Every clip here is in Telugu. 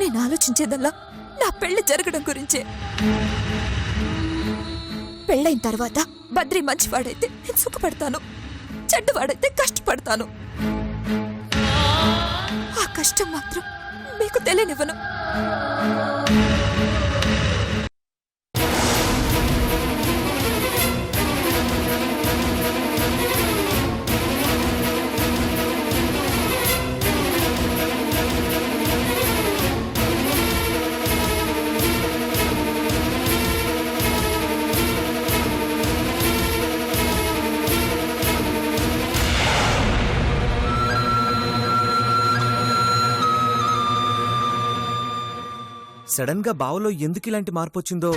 నేను ఆలోచించేదల్లా నా పెళ్లి జరగడం గురించే. పెళ్ళైన తర్వాత బద్రి మంచివాడైతే నేను సుఖపడతాను, చెడ్డవాడైతే కష్టపడతాను. ఆ కష్టం మాత్రం మీకు తెలియనివ్వను. సడన్ గా బావలో ఎందుకు ఇలాంటి మార్పు వచ్చిందో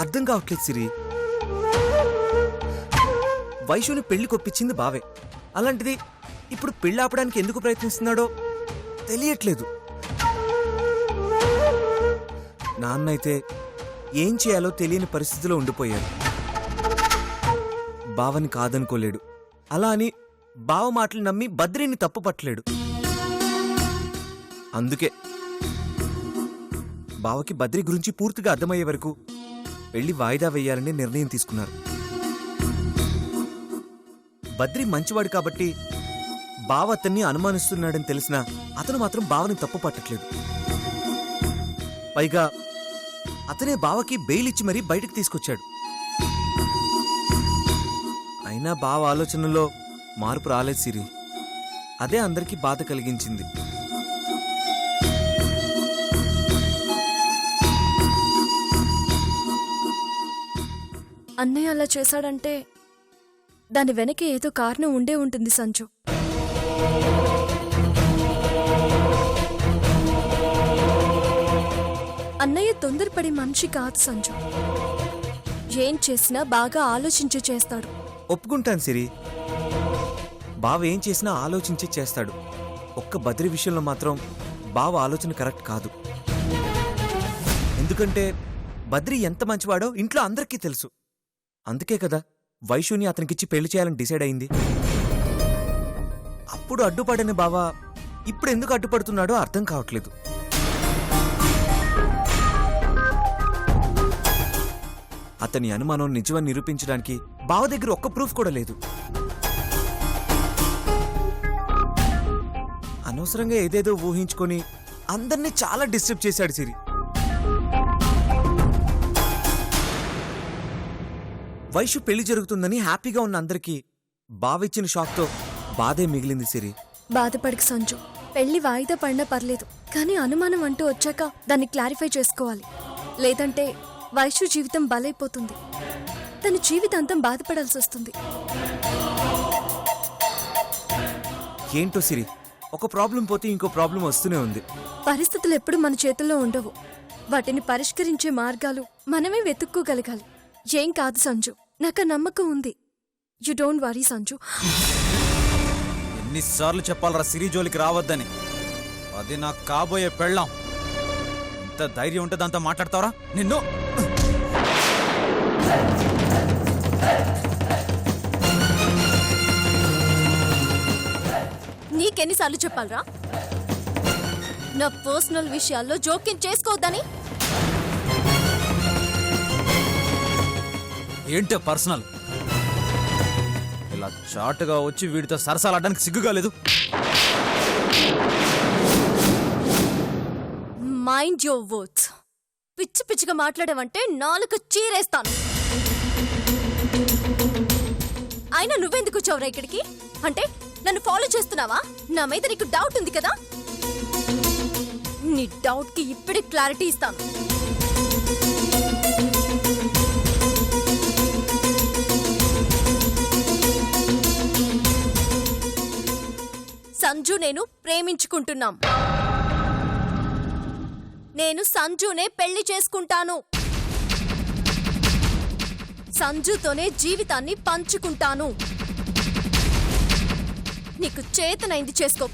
అర్థం కావట్లేదు సిరి. వైషుని పెళ్లి కొప్పించింది బావే, అలాంటిది ఇప్పుడు పెళ్లి ఆపడానికి ఎందుకు ప్రయత్నిస్తున్నాడో తెలియట్లేదు. నాన్నైతే ఏం చేయాలో తెలియని పరిస్థితిలో ఉండిపోయారు. బావని కాదనుకోలేడు, అలా అని బావ మాటలు నమ్మి బద్రీని తప్పు పట్టలేడు. అందుకే బావకి బద్రి గురించి పూర్తిగా అర్థమయ్యే వరకు పెళ్లి వాయిదా వేయాలని నిర్ణయం తీసుకున్నారు. బద్రి మంచివాడు కాబట్టి బావ అతన్ని అనుమానిస్తున్నాడని తెలిసినా అతను మాత్రం బావని తప్పు పట్టట్లేదు. పైగా అతనే బావకి బెయిల్ ఇచ్చి మరీ బయటకు తీసుకొచ్చాడు. అయినా బావ ఆలోచనలో మార్పు రాలేదు సిరి. అదే అందరికీ బాధ కలిగించింది. అన్నయ్య అలా చేశాడంటే దాని వెనక ఏదో కారణం ఉండే ఉంటుంది సంజు. అన్నయ్య తొందరపడి మనిషి కాదు సంజు. ఏం చేసినా బాగా ఆలోచించి చేస్తాడు. ఒప్పుకుంటాను సిరి, బావ ఏం చేసినా ఆలోచించి చేస్తాడు. ఒక్క బద్రి విషయంలో మాత్రం బావ ఆలోచన కరెక్ట్ కాదు. ఎందుకంటే బద్రి ఎంత మంచివాడో ఇంట్లో అందరికీ తెలుసు. అందుకే కదా వైషుని అతనికిచ్చి పెళ్లి చేయాలని డిసైడ్ అయింది. అప్పుడు అడ్డుపడని బావ ఇప్పుడు ఎందుకు అడ్డుపడుతున్నాడో అర్థం కావట్లేదు. అతని అనుమానం నిజమని నిరూపించడానికి బావ దగ్గర ఒక్క ప్రూఫ్ కూడా లేదు. అనవసరంగా ఏదేదో ఊహించుకొని అందర్నీ చాలా డిస్టర్బ్ చేశాడు సిరి. వైషు పెళ్లి జరుగుతుందని హ్యాపీగా ఉన్న అందరికీ బావిచ్చిన షాక్తో బాధే మిగిలింది సిరి. బాధపడక సంజు, పెళ్లి వాయిదా పడినా పర్లేదు, కానీ అనుమానం అంటూ వచ్చాక దాన్ని క్లారిఫై చేసుకోవాలి. లేదంటే వైషు జీవితం బలైపోతుంది. తన జీవితాంతం బాధపడాల్సి వస్తుంది. ఏంటో సిరి, ఒక ప్రాబ్లం పోతే ఇంకో ప్రాబ్లం వస్తూనే ఉంది. పరిస్థితులు ఎప్పుడు మన చేతుల్లో ఉండవు. వాటిని పరిష్కరించే మార్గాలు మనమే వెతుక్కోగలగాలి. ఏం కాదు సంజు, నాకు నమ్మకం ఉంది. You don't worry Sanju. ఎన్నిసార్లు చెప్పాలరా సిరి జోలికి రావద్దని? అది నాకు కాబోయే పెళ్ళాం. ఇంత ధైర్యం ఉంటే దాంతో మాట్లాడతావరా? నిన్ను నీకెన్నిసార్లు చెప్పాలరా నా పర్సనల్ విషయాల్లో జోక్యం చేసుకోవద్దని? ఏంటో పర్సనల్? ఇలా చాటుగా వచ్చి వీడితో సరసాలాడడానికి సిగ్గుగా లేదు? Mind your words. పిచ్చి పిచ్చిగా మాట్లాడావంటే నాలుక చీరేస్తాను. అయినా నువ్వెందుకు వచ్చావురా ఇక్కడికి? అంటే నన్ను ఫాలో చేస్తున్నావా? నా మీద నీకు డౌట్ ఉంది కదా? నీ డౌట్ కి ఇప్పుడే క్లారిటీ ఇస్తాను. సంజు నేను ప్రేమించుకుంటున్నాం. నేను సంజునే పెళ్లి చేసుకుంటాను. సంజుతోనే జీవితాన్ని పంచుకుంటాను. నీకు చేతనైంది చేసుకో.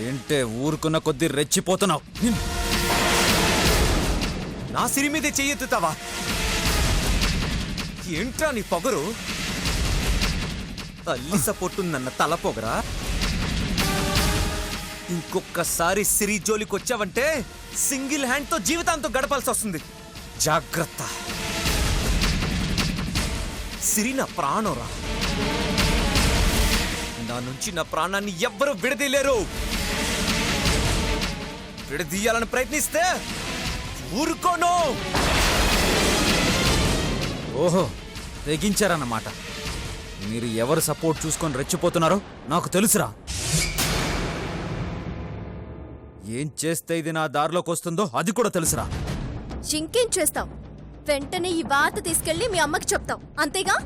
ఏంటే ఊరుకున్న కొద్దీ రెచ్చిపోతున్నావు? నా సిరి మీదే చెయ్యెత్తుతావా? ఏంట్రా నీ పొగరు? తల్లి సపోర్టు నన్న తలపోగరా. ఇంకొకసారి సిరి జోలికి వచ్చావంటే సింగిల్ హ్యాండ్ తో జీవితాంతం గడపాల్సి వస్తుంది. జాగ్రత్త. సిరి నా ప్రాణంరా. నా నుంచి నా ప్రాణాన్ని ఎవ్వరూ విడదీయలేరు. విడదీయాలని ప్రయత్నిస్తే ఊరుకోను. ఓహో, తెగించారన్నమాట. మీరు ఎవరు సపోర్ట్ చూసుకొని రెచ్చిపోతున్నారో నాకు తెలుసురా. ఏం చేస్తే ఇది నా దారిలోకి వస్తుందో అది కూడా తెలుసురా. ఇంకేం చేస్తావు? వెంటనే ఈ వార్త తీసుకెళ్లి మీ అమ్మకి చెప్తావు, అంతేగా?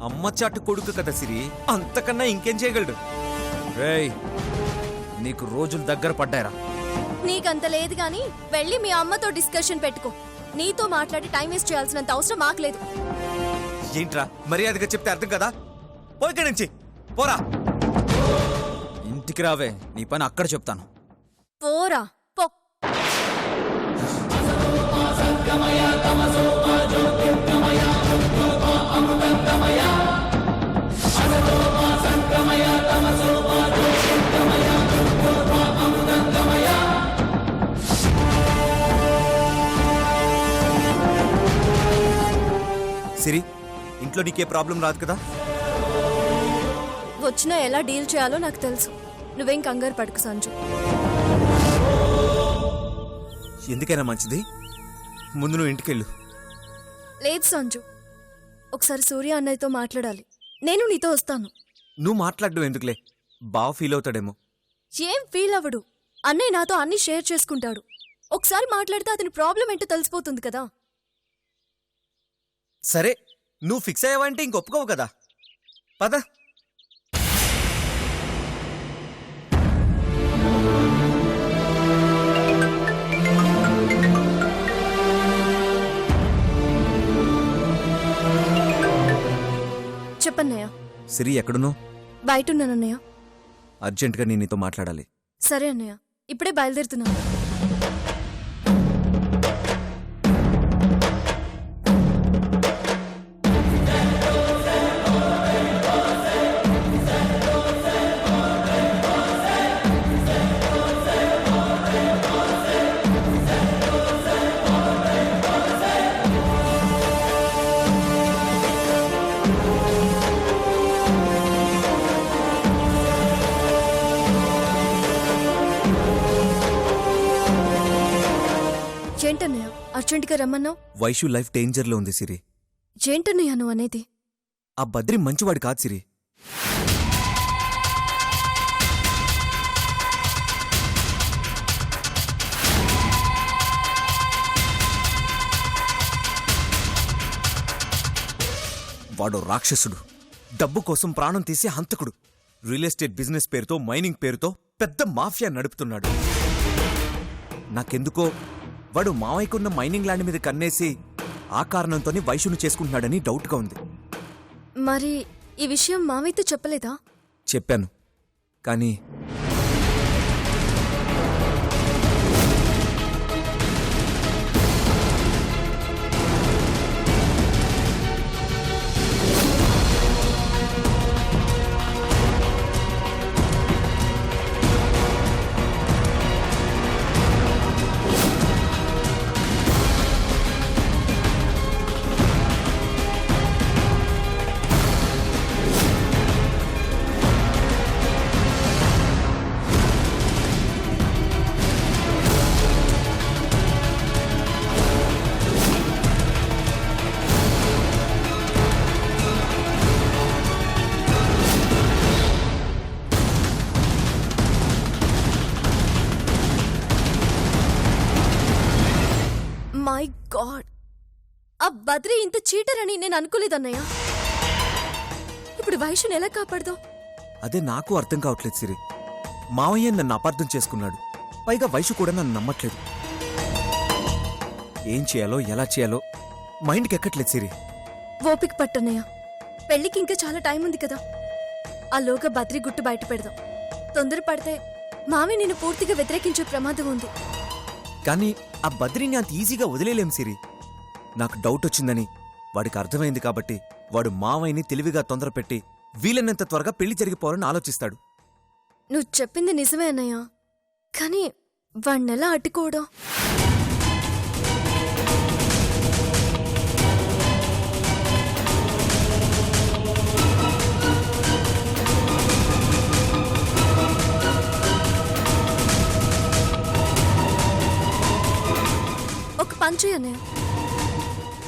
అమ్మ చాటు కొడుకు కదా సిరి, అంతకన్నా ఇంకేం చేయగలడు? రేయ్, నీకు రోజులు దగ్గర పడ్డాయిరా. నీకంత లేదు గాని వెళ్ళి మీ అమ్మతో డిస్కషన్ పెట్టుకో. నీతో మాట్లాడి టైం వేస్ట్ చేయాల్సినంత అవసరం మాకు లేదు. ఏంట్రా మర్యాదగా చెప్తే అర్థం కదా? పోయిక నుంచి పోరా. ఇంటికి రావే, నీ పని అక్కడ చెప్తాను. పోరా పో. సిరి, ఇంట్లో నీకే ప్రాబ్లం రాదు కదా? వచ్చినా ఎలా డీల్ చేయాలో నాకు తెలుసు. నువ్వేం కంగారు పడుకు సంజు. ఎందుకైనా మంచిది ముందు నువ్వు ఇంటికెళ్ళు. లేదు సంజు, ఒకసారి సూర్య అన్నయ్యతో మాట్లాడాలి. నేను నీతో వస్తాను. నువ్వు మాట్లాడడం ఎందుకులే, బాగా ఫీల్ అవుతాడేమో. ఏం ఫీల్ అవ్వడు. అన్నయ్య నాతో అన్ని షేర్ చేసుకుంటాడు. ఒకసారి మాట్లాడితే అతని ప్రాబ్లం ఏంటో తెలిసిపోతుంది కదా. సరే, నువ్వు ఫిక్స్ అయ్యావంటే ఇంక ఒప్పుకోవు కదా. పద. చెప్పన్నయ్య. సిరి ఎక్కడున్నావు? బయటున్నానన్నయ్య. అర్జెంటుగా నేను నీతో మాట్లాడాలి. సరే అన్నయ్య, ఇప్పుడే బయలుదేరుతున్నాను. ఏంటన్నయ్య అర్జెంటుగా రమ్మన్నావు? వైషు లైఫ్ డేంజర్ లో ఉంది సిరి. ఏంటన్నయ్య నువ్వు అనేది? ఆ బద్రి మంచివాడు కాదు సిరి. వాడు రాక్షసుడు. డబ్బు కోసం ప్రాణం తీసే హంతకుడు. రియల్ ఎస్టేట్ బిజినెస్ పేరుతో, మైనింగ్ పేరుతో పెద్ద మాఫియా నడుపుతున్నాడు. నాకెందుకో వాడు మావయ్యకున్న మైనింగ్ ల్యాండ్ మీద కన్నేసి ఆ కారణంతోనే వైషును చేసుకుంటున్నాడని డౌట్గా ఉంది. మరి ఈ విషయం మావయ్యతో చెప్పలేదా? చెప్పాను, కానీ మై గాడ్, ఆ బద్రి ఇంత చీటర్ అని నేను అనుకోలేదన్నయ్య. ఇప్పుడు వైషుని ఎలా కాపాడదాం? అదే నాకు అర్థం కావట్లేదు సిరి. మావయ్య నన్ను అపార్థం చేసుకున్నాడు, పైగా వైషు కూడా నన్ను నమ్మట్లేదు. ఏం చేయాలో ఎలా చేయాలో మైండ్కి ఎక్కట్లేదు సిరి. ఓపిక పట్టన్నయ్య, పెళ్లికి ఇంకా చాలా టైం ఉంది కదా. ఆ లోగా బద్రి గుట్టు బయట పెడదాం. తొందరపడితే మావి నిన్ను పూర్తిగా వ్యతిరేకించే ప్రమాదం ఉంది. కానీ ఆ బద్రిని అంత ఈజీగా వదిలేలేం సిరి. నాకు డౌట్ వచ్చిందని వాడికి అర్థమైంది కాబట్టి వాడు మావయ్యని తెలివిగా తొందరపెట్టి వీలైనంత త్వరగా పెళ్లి జరిగిపోవాలని ఆలోచిస్తాడు. నువ్వు చెప్పింది నిజమే అన్నయ్య, కానీ వాణ్ణెలా అడ్డుకోవడం? ఒక పని చెయ్యి అన్నయ్య,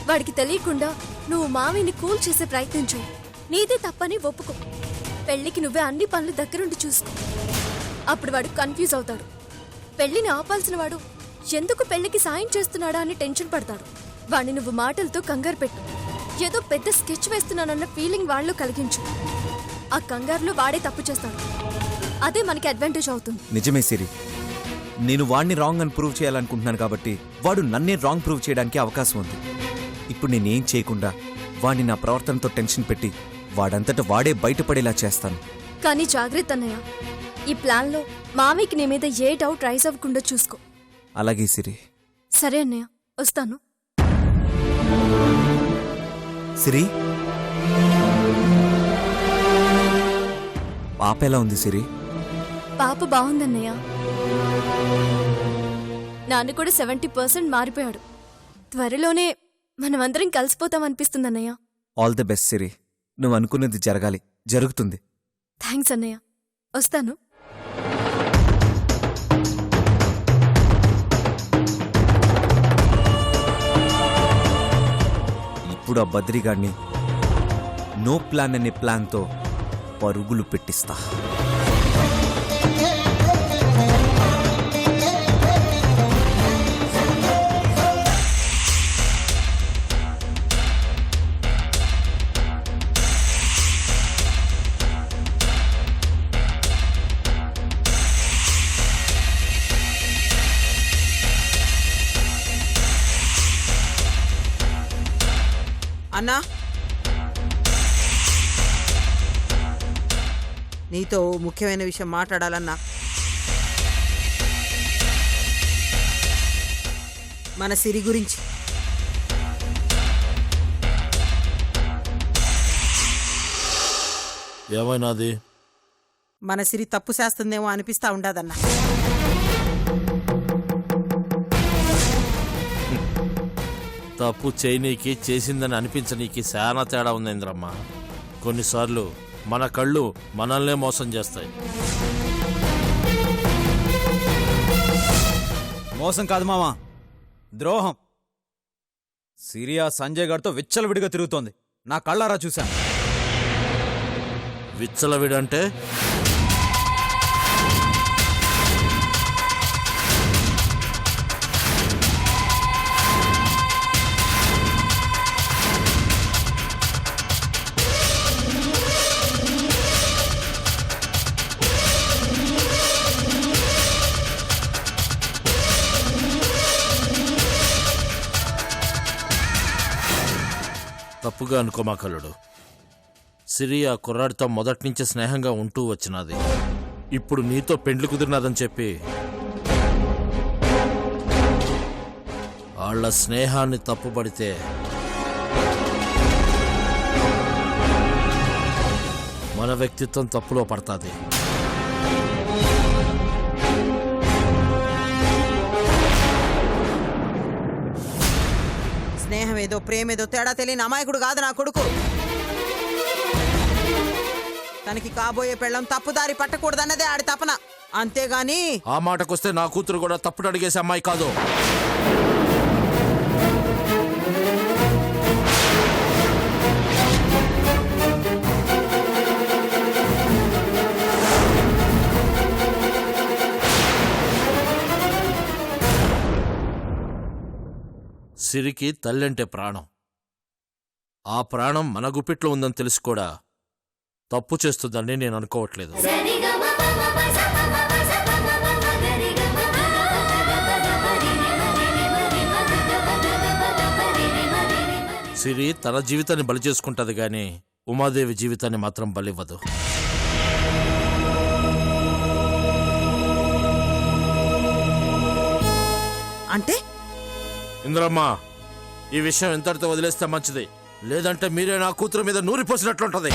వాడికి తెలియకుండా నువ్వు మావిని కూల్ చేసే ప్రయత్నించు. నీదే తప్పని ఒప్పుకో. పెళ్లికి నువ్వే అన్ని పనులు దగ్గరుండి చూసుకో. అప్పుడు వాడు కన్ఫ్యూజ్ అవుతాడు. పెళ్లిని ఆపాల్సిన వాడు ఎందుకు పెళ్లికి సాయం చేస్తున్నాడా అని టెన్షన్ పడతాడు. వాడిని నువ్వు మాటలతో కంగారు పెట్టు. ఏదో పెద్ద స్కెచ్ వేస్తున్నానన్న ఫీలింగ్ వాళ్ళు కలిగించు. ఆ కంగారులో వాడే తప్పు చేస్తాడు. అదే మనకి అడ్వాంటేజ్ అవుతుంది. నిజమే సిరి, నేను వాడిని రాంగ్ అని ప్రూవ్ చేయాలనుకుంటున్నాను కాబట్టి వాడు నన్నే రాంగ్ ప్రూవ్ చేయడానికి అవకాశం ఉంది. ఇప్పుడు నేనేం చేయకుండా వాడిని నా ప్రవర్తనతో టెన్షన్ పెట్టి వాడంతట వాడే బయటపడేలా చేస్తాను. కానీ జాగ్రత్త అన్నయ్య, ఈ ప్లాన్లో మామయ్యకి నీ మీద ఏ డౌట్ రైజ్ అవ్వకుండా చూసుకో. అలాగే సిరి. సరే అన్నయ్య, వస్తాను. సిరి, పాప ఎలా ఉంది సిరి? పాప బాగుందన్నయ్య. నాన్న కూడా 70% మారిపోయాడు. త్వరలోనే మనమందరం కలిసిపోతాం అనిపిస్తుందన్నయ్య. ఆల్ ది బెస్ట్ సిరి. నువ్వు అనుకున్నది జరగాలి, జరుగుతుంది. థ్యాంక్స్ అన్నయ్య, వస్తాను. ఇప్పుడు ఆ బద్రిగాడిని నో ప్లాన్ అనే ప్లాన్తో పరుగులు పెట్టిస్తా. అన్నా, నీతో ముఖ్యమైన విషయం మాట్లాడాలన్నా. మన సిరి గురించి. ఏమైనాది? మన సిరి తప్పు చేస్తుందేమో అనిపిస్తా ఉండదన్నా. తప్పు చేయనీకి చేసిందని అనిపించనీకి చాలా తేడా ఉంది ఇంద్రమ్మ. కొన్నిసార్లు మన కళ్ళు మనల్నే మోసం చేస్తాయి. మోసం కాదు మామా, ద్రోహం. సిరియా సంజయ్ గారితో విచ్చలవిడిగా తిరుగుతోంది. నా కళ్ళారా చూశాను. విచ్చలవిడంటే తప్పుగా అనుకోమా కల్లుడు. సిరియా కుర్రాడితో మొదట్నుంచి స్నేహంగా ఉంటూ వచ్చినది. ఇప్పుడు నీతో పెండ్లి కుదిరినదని చెప్పి వాళ్ళ స్నేహాన్ని తప్పుపడితే మన వ్యక్తిత్వం తప్పులో పడుతుంది. స్నేహం ఏదో ప్రేమేదో తేడా తెలియని అమాయకుడు కాదు నా కొడుకు. తనకి కాబోయే పెళ్ళం తప్పుదారి పట్టకూడదన్నదే ఆడి తపన. అంతేగాని ఆ మాటకొస్తే నా కూతురు కూడా తప్పుడు అడిగేసే అమ్మాయి కాదు. సిరికి తల్లంటే ప్రాణం. ఆ ప్రాణం మన గుప్పిట్లో ఉందని తెలిసి కూడా తప్పు చేస్తుందని నేను అనుకోవట్లేదు. సిరి తన జీవితాన్ని బలి చేసుకుంటది గాని ఉమాదేవి జీవితాన్ని మాత్రం బలివ్వదు. అంటే ఇంద్రమ్మ, ఈ విషయం ఎంతటితో వదిలేస్తే మంచిది. లేదంటే మీరే నా కూతురు మీద నూరిపోసినట్లుంటది.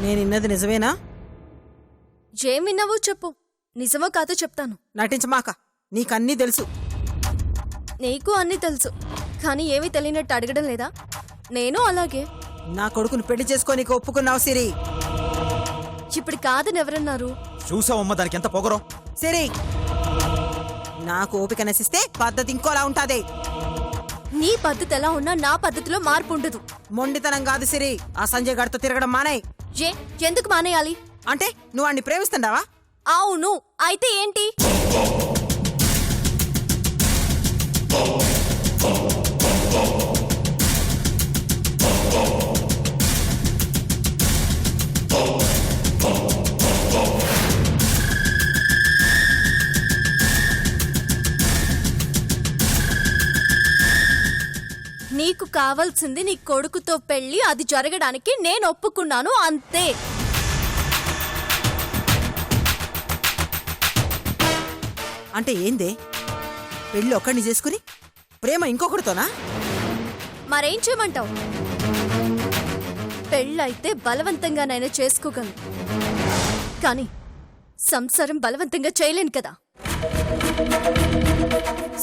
నేనిన్నది నిజమేనా? ఏం విన్నావో చెప్పు, నిజమో కాదో చెప్తాను. నటించమాక, నీకన్నీ తెలుసు. నీకు అన్నీ తెలుసు, కానీ ఏమీ తెలియనట్టు అడగడం లేదా? నేను అలాగే. నా కొడుకును పెళ్లి చేసుకోనీకి ఒప్పుకున్నావు సిరి. ఇప్పుడు కాదని ఎవరన్నారు? చూసావమ్మ దానికి ఎంత పొగరో. సిరి, నాకు ఓపిక నశిస్తే పద్ధతి ఇంకోలా ఉంటాది. నీ పద్ధతి ఎలా ఉన్నా నా పద్ధతిలో మార్పు ఉండదు. మొండితనం కాదు సిరి, ఆ సంజయ్ గడితో తిరగడం మానేయ్. ఎందుకు మానేయాలి? అంటే నువ్వు అన్ని ప్రేమిస్తుండావా? అవును, అయితే ఏంటి? నీకు కావాల్సింది నీ కొడుకుతో పెళ్లి, అది జరగడానికి నేను ఒప్పుకున్నాను, అంతే. అంటే ఏందే? పెళ్లి ఒక్కడిని చేసుకుని ప్రేమ ఇంకొకరితోనా? మరేం చేయమంటావు? పెళ్ళైతే బలవంతంగానైనా చేసుకోగలను, కానీ సంసారం బలవంతంగా చేయలేను కదా.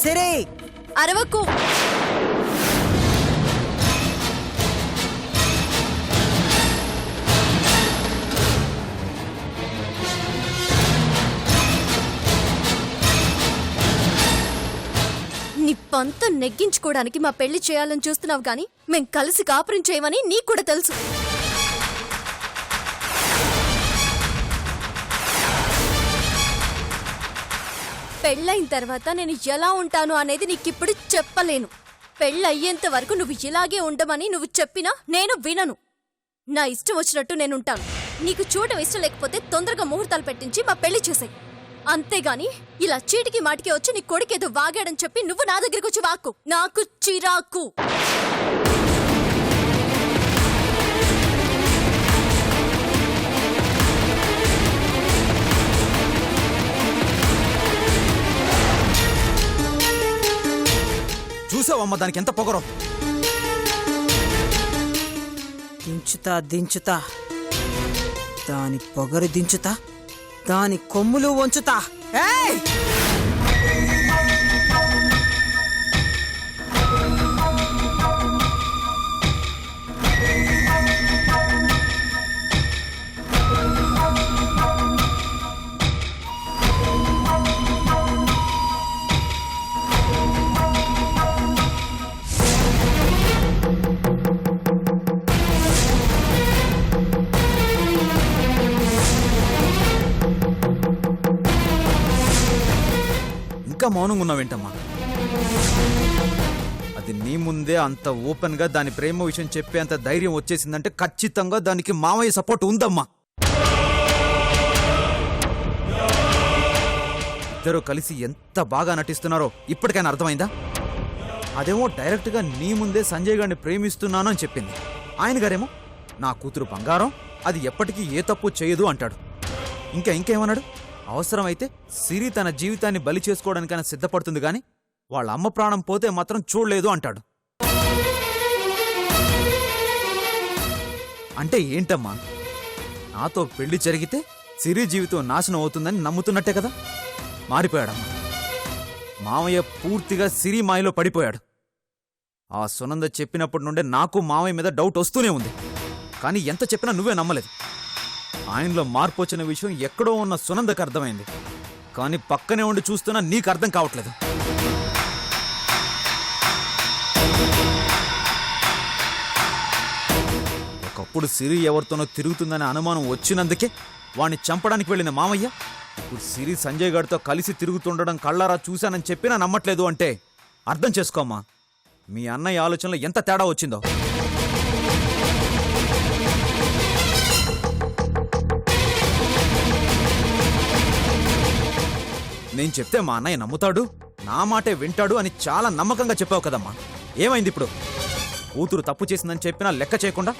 సరే, అరవకు. నీ పంతం నెగ్గించుకోవడానికి మా పెళ్లి చేయాలని చూస్తున్నావు, కానీ మేం కలిసి కాపురం చేయమని నీకు కూడా తెలుసు. పెళ్ళైన తర్వాత నేను ఎలా ఉంటాను అనేది నీకిప్పుడు చెప్పలేను. పెళ్ళయ్యేంత వరకు నువ్వు ఇలాగే ఉండమని నువ్వు చెప్పినా నేను వినను. నా ఇష్టం వచ్చినట్టు నేనుంటాను. నీకు చూడడం ఇష్టం లేకపోతే తొందరగా ముహూర్తాలు పెట్టించి మా పెళ్లి చేసాయి, అంతేగాని ఇలా చీటికి మాటికి వచ్చి నీ కొడుకేదో వాగాడని చెప్పి నువ్వు నా దగ్గరికి వచ్చి వాక్కు. నాకు చిరాకు. చూసావమ్మ దానికి ఎంత పొగరో. దించుతా దించుతా, దాని పొగరు దించుతా, దాని కొమ్ములు వంచుతా. ఏయ్! ఇంకా మౌనంగా ఉన్నావేంటమ్మా? అది నీ ముందే అంత ఓపెన్ గా దాని ప్రేమ విషయం చెప్పేంత ధైర్యం వచ్చేసిందంటే ఖచ్చితంగా దానికి మామయ్య సపోర్ట్ ఉందమ్మా. ఇద్దరు కలిసి ఎంత బాగా నటిస్తున్నారో ఇప్పటికైనా అర్థమైందా? అదేమో డైరెక్ట్ గా నీ ముందే సంజయ్ గారిని ప్రేమిస్తున్నాను అని చెప్పింది. ఆయన గారేమో నా కూతురు బంగారం, అది ఎప్పటికీ ఏ తప్పు చేయదు అంటాడు. ఇంకేమన్నాడు? అవసరమైతే సిరి తన జీవితాన్ని బలి చేసుకోవడానికైనా సిద్ధపడుతుంది గాని వాళ్ళ అమ్మ ప్రాణం పోతే మాత్రం చూడలేదు అంటాడు. అంటే ఏంటమ్మా? నాతో పెళ్లి జరిగితే సిరి జీవితం నాశనం అవుతుందని నమ్ముతున్నట్టే కదా? మారిపోయాడమ్మా. మామయ్య పూర్తిగా సిరి మాయలో పడిపోయాడు. ఆ సునంద చెప్పినప్పటి నుండే నాకు మామయ్య మీద డౌట్ వస్తూనే ఉంది, కానీ ఎంత చెప్పినా నువ్వే నమ్మలేదు. ఆయనలో మార్పు వచ్చిన విషయం ఎక్కడో ఉన్న సునందకు అర్థమైంది, కానీ పక్కనే ఉండి చూస్తున్నా నీకు అర్థం కావట్లేదు. ఒకప్పుడు సిరి ఎవరితోనో తిరుగుతుందనే అనుమానం వచ్చినందుకే వాణ్ణి చంపడానికి వెళ్ళిన మామయ్య ఇప్పుడు సిరి సంజయ్ గారితో కలిసి తిరుగుతుండడం కళ్ళారా చూశానని చెప్పినా నమ్మట్లేదు అంటే అర్థం చేసుకోమ్మా, మీ అన్నయ్య ఆలోచనలో ఎంత తేడా వచ్చిందో. నేను చెప్తే మా అన్నయ్య నమ్ముతాడు, నా మాటే వింటాడు అని చాలా నమ్మకంగా చెప్పావు కదమ్మా. ఏమైంది ఇప్పుడు? కూతురు తప్పు చేసిందని చెప్పినా లెక్క చేయకుండా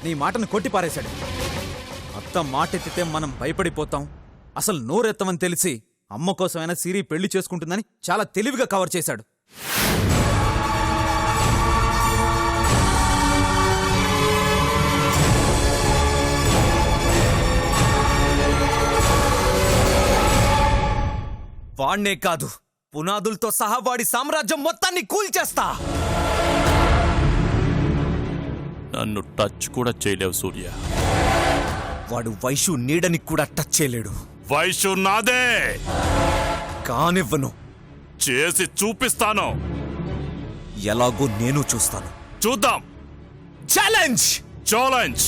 నీ మాటను కొట్టిపారేశాడు. అత్త మాటెత్తితే మనం భయపడిపోతాం, అసలు నోరెత్తమని తెలిసి అమ్మ కోసమైనా సిరి పెళ్లి చేసుకుంటుందని చాలా తెలివిగా కవర్ చేశాడు. వాణ్ణే కాదు, పునాదులతో సహా వాడి సామ్రాజ్యం మొత్తాన్ని కూల్చేస్తా. నన్ను టచ్ కూడా చేయలేవు సూర్య. వాడు వైషు నీడని కూడా టచ్ చేయలేడు. వైషు నాదే, కానివ్వను. చేసి చూపిస్తాను. ఎలాగో నేను చూస్తాను. చూద్దాం. ఛాలెంజ్. ఛాలెంజ్.